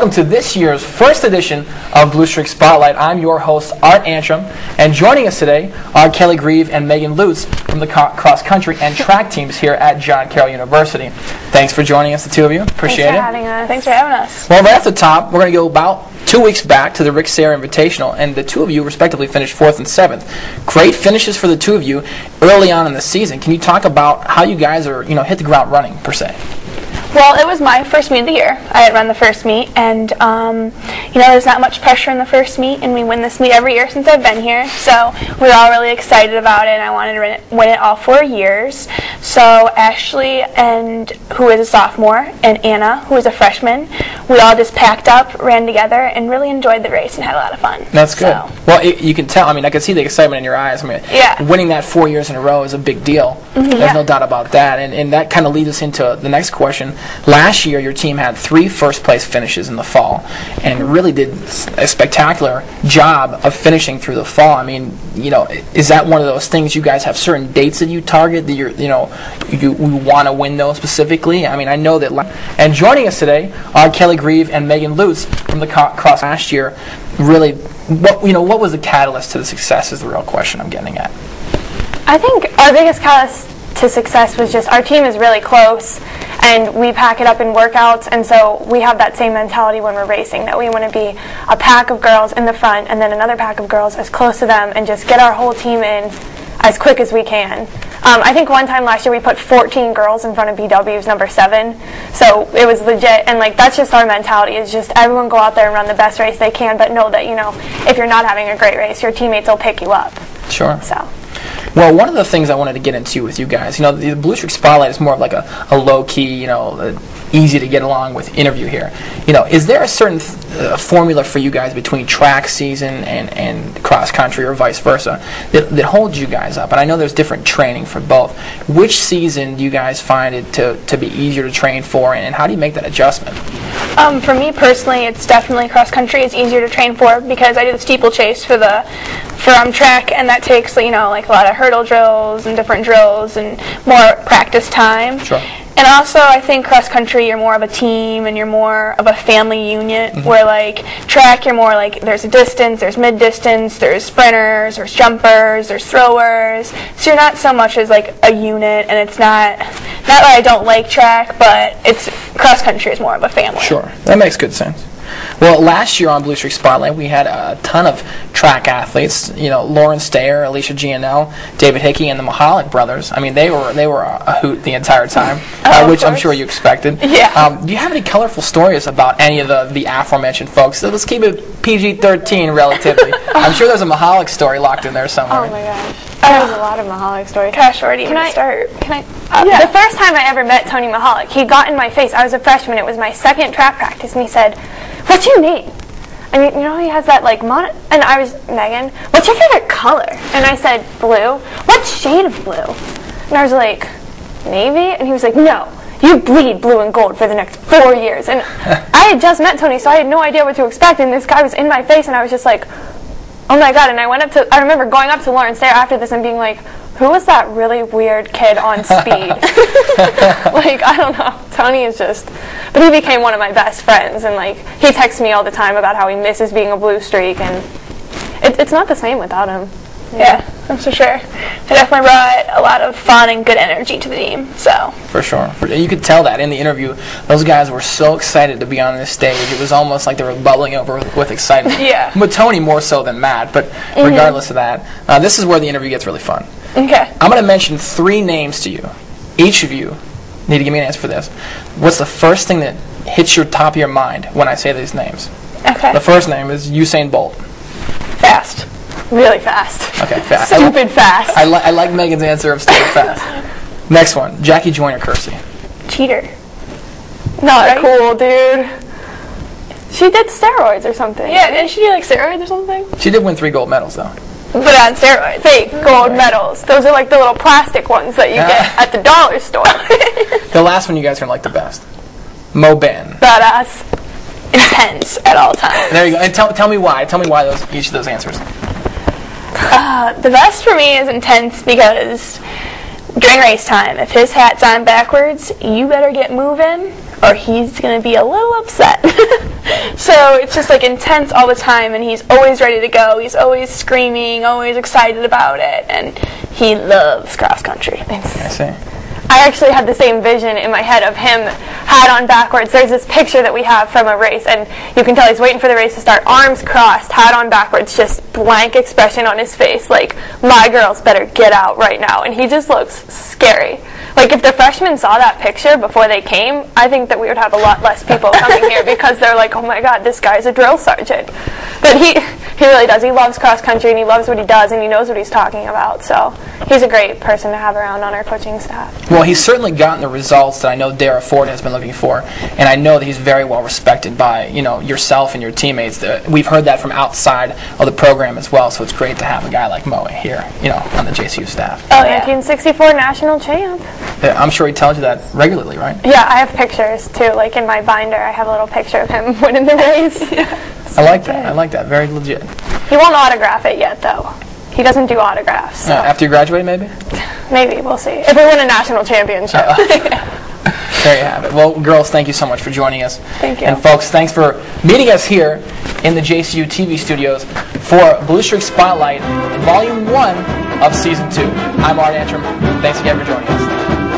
Welcome to this year's first edition of Blue Streak Spotlight. I'm your host, Art Antram, and joining us today are Kelly Grieve and Megan Lutz from the cross country and track teams here at John Carroll University. Thanks for joining us, the two of you. Appreciate it. Thanks for having us. Well, right off the top, we're going to go about 2 weeks back to the Rick Sayre Invitational, and the two of you respectively finished 4th and 7th. Great finishes for the two of you early on in the season. Can you talk about how you guys are, hit the ground running per se? Well, it was my first meet of the year. I had run the first meet, and there's not much pressure in the first meet, and we win this meet every year since I've been here. So we were all really excited about it, and I wanted to win it all 4 years. So Ashley, who is a sophomore, and Anna, who is a freshman, we all just packed up, ran together, and really enjoyed the race and had a lot of fun. That's good. So. Well, you can tell. I can see the excitement in your eyes. Yeah. Winning that 4 years in a row is a big deal. Mm-hmm, There's no doubt about that. And that kind of leads us into the next question. Last year, your team had 3 first-place finishes in the fall and really did a spectacular job of finishing through the fall. Is that one of those things you guys have certain dates that you target that you want to win those specifically? I know that. And joining us today are Kelly Grieve and Megan Lutz from the cross last year. Really, what was the catalyst to the success is the real question I'm getting at. I think our biggest catalyst to success was just our team is really close, and we pack it up in workouts, and so we have that same mentality when we're racing, that we want to be a pack of girls in the front and then another pack of girls as close to them and just get our whole team in as quick as we can. I think one time last year we put 14 girls in front of BW's number 7, so it was legit, and that's just our mentality, is just everyone go out there and run the best race they can, but know that if you're not having a great race, your teammates will pick you up. Sure. So. Well, one of the things I wanted to get into with you guys, the Blue Streak Spotlight is more of like a low-key, easy to get along with interview here. Is there a certain formula for you guys between track season and cross country or vice versa that holds you guys up? And I know there's different training for both. Which season do you guys find it to be easier to train for, and how do you make that adjustment? For me personally, it's definitely cross country. It's easier to train for because I do the steeplechase for track, and that takes a lot of hurdle drills and different drills and more practice time. Sure. And also, I think cross country, you're more of a team and you're more of a family unit. Mm-hmm. Where track, you're more there's a distance, there's mid distance, there's sprinters, there's jumpers, there's throwers. So you're not so much as a unit, and it's not that I don't like track, but it's cross country is more of a family. Sure, that makes good sense. Well, last year on Blue Streak Spotlight, we had a ton of track athletes. Lauren Stayer, Alicia Gianell, David Hickey, and the Mahalik brothers. They were a hoot the entire time, which I'm sure you expected. Yeah. Do you have any colorful stories about any of the aforementioned folks? So let's keep it PG-13 relatively. I'm sure there's a Mahalik story locked in there somewhere. Oh my gosh. There's a lot of Mahalik stories. Gosh, where do you start? The first time I ever met Tony Mahalik, he got in my face. I was a freshman. It was my second track practice, and he said, "What's your name?" He has that and I was, "Megan, what's your favorite color?" And I said, "Blue." "What shade of blue?" And I was like, "Navy." And he was like, "No, you bleed blue and gold for the next 4 years." And I had just met Tony, so I had no idea what to expect, and this guy was in my face, and I was just like, oh my god. And I remember going up to Lauren Stayer after this and being like, who was that really weird kid on speed? I don't know. Tony is but he became one of my best friends, and he texts me all the time about how he misses being a blue streak, and it's not the same without him. Yeah, that's for sure. It definitely brought a lot of fun and good energy to the team. So for sure, you could tell that in the interview. Those guys were so excited to be on this stage. It was almost like they were bubbling over with excitement. Yeah. But Tony more so than Matt. But regardless of that, this is where the interview gets really fun. Okay. I'm going to mention 3 names to you. Each of you need to give me an answer for this. What's the first thing that hits your top of your mind when I say these names? Okay. The first name is Usain Bolt. Fast. Really fast. Okay, fast. Stupid fast. I like Megan's answer of stupid fast. Next one, Jackie Joyner-Kersee. Cheater. Not cool, dude. She did steroids or something. Yeah, didn't she do steroids or something? She did win 3 gold medals, though. But on steroids. Fake gold medals. Those are the little plastic ones that you get at the dollar store. The last one you guys are going to like the best. Mo Ben. Badass. Intense at all times. There you go. And tell me why. Tell me why each of those answers. The best for me is intense because during race time, if his hat's on backwards, you better get moving or he's going to be a little upset. So it's just like intense all the time, and he's always ready to go. He's always screaming, always excited about it, and he loves cross country. I see. I actually had the same vision in my head of him hat on backwards. There's this picture that we have from a race, and you can tell he's waiting for the race to start, arms crossed, hat on backwards, just blank expression on his face, like, my girls better get out right now. And he just looks scary. Like, if the freshmen saw that picture before they came, I think that we would have a lot less people coming here because they're like, oh my God, this guy's a drill sergeant. But he really does. He loves cross country, and he loves what he does, and he knows what he's talking about. So he's a great person to have around on our coaching staff. Well, he's certainly gotten the results that I know Dara Ford has been looking for, and I know that he's very well respected by yourself and your teammates. We've heard that from outside of the program as well, so it's great to have a guy like Moe here, on the JCU staff. Oh, yeah. 1964 national champ. I'm sure he tells you that regularly, right? Yeah, I have pictures too. Like in my binder, I have a little picture of him winning the race. I like that. I like that. Very legit. He won't autograph it yet, though. He doesn't do autographs. So. After you graduate, maybe? Maybe. We'll see. If we win a national championship. There you have it. Well, girls, thank you so much for joining us. Thank you. And folks, thanks for meeting us here in the JCU TV studios for Blue Streak Spotlight, Volume 1 of Season 2. I'm Art Antram. Thanks again for joining us.